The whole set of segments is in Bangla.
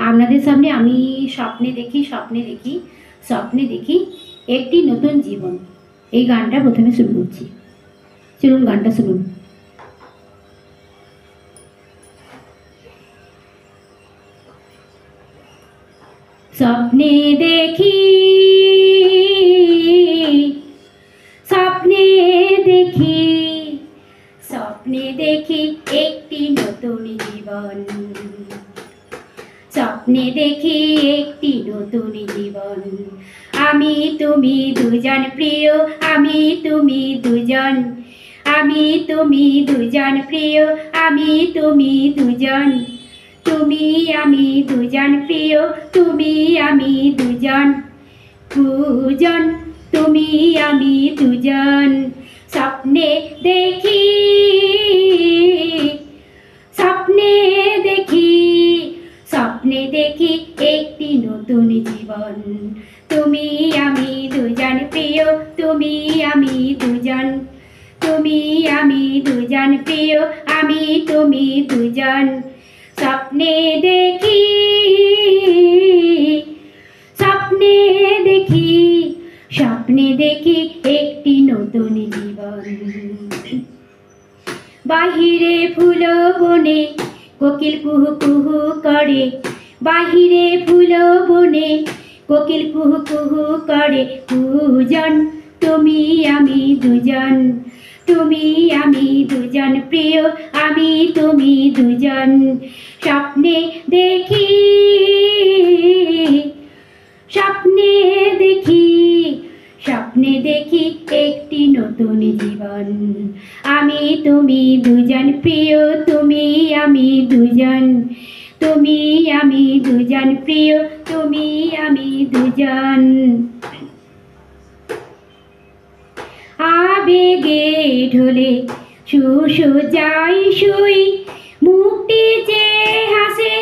আপনাদের সামনে আমি স্বপ্নে দেখি একটি নতুন জীবন, এই গানটা প্রথমে শুরু করছি। চলুন গানটা শুনুন। স্বপ্নে দেখি একটি নতুন জীবন, স্বপ্নে দেখি একটি নতুন জীবন। আমি তুমি দুজন প্রিয়, আমি তুমি দুজন, আমি তুমি দুজন প্রিয়, আমি তুমি দুজন, তুমি আমি দুজন প্রিয়, তুমি আমি দুজন, দুজন তুমি আমি দুজন। স্বপ্নে দেখি একটি নতুন জীবন। তুমি আমি দুজন প্রিয়, তুমি আমি দুজন, তুমি আমি দুজন প্রিয়, আমি তুমি দুজন। স্বপ্নে দেখি একটি নতুন জীবন। বাহিরে ফুল বনে কোকিল কুহু কুহু করে, বাহিরে ফুল বনে কোকিল কুহু কুহু করে। দুজন তুমি আমি দুজন, তুমি আমি দুজন প্রিয়, আমি তুমি দুজন। স্বপ্নে দেখি একটি নতুন জীবন। আমি তুমি দুজন প্রিয়, তুমি আমি দুজন, তুমি আমি দুজন প্রিয়, তুমি আমি দুজন। আবেগে ঢলে শুশু যাই শুই, মুক্তি যে হাসে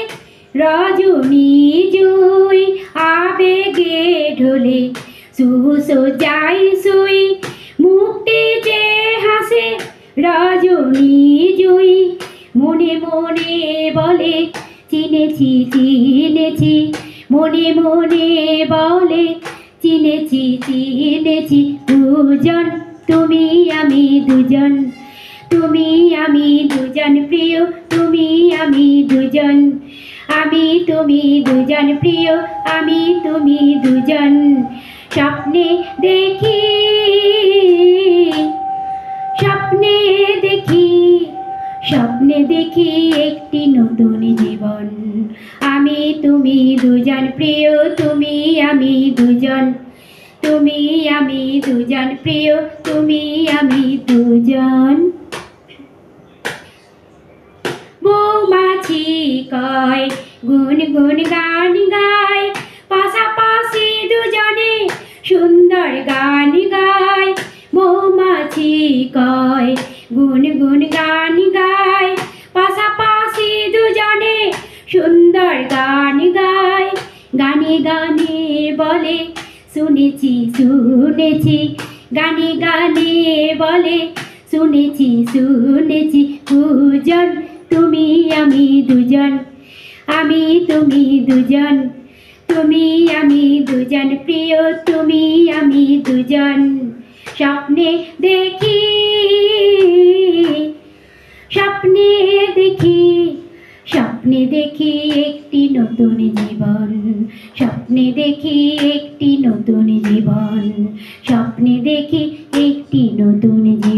রজনী জুই। আবেগে ঢলে শুশু যাই শুই, মুক্তি যে হাসে রজনী জুই। মনে মনে বলে চিনেছি চিনেছি, মনে মনে বলে চিনেছি চিনেছি। দুজন তুমি আমি দুজন, তুমি আমি দুজন প্রিয়, তুমি আমি দুজন, আমি তুমি দুজন প্রিয়, আমি তুমি দুজন। স্বপ্নে দেখি একটি নতুন জীবন। আমি তুমি দুজন প্রিয়, তুমি আমি দুজন, তুমি আমি দুজন প্রিয়, তুমি আমি দুজন। মৌমাছি কয় গুন গুন গান গায়, পাশাপাশি দুজনে সুন্দর গান গায়। মৌমাছি কয় গুন গুন গান গায়, পাশাপাশি দুজনে সুন্দর গান গায়। গানে গানে বলে শুনেছি শুনেছি, গানে গানে বলে শুনেছি শুনেছি। দুজন তুমি আমি দুজন, আমি তুমি দুজন, তুমি আমি দুজন প্রিয়, তুমি আমি দুজন। স্বপ্নে দেখি একটি নতুন জীবন, স্বপ্নে দেখি একটি নতুন জীবন, স্বপ্নে দেখি একটি নতুন জীবন।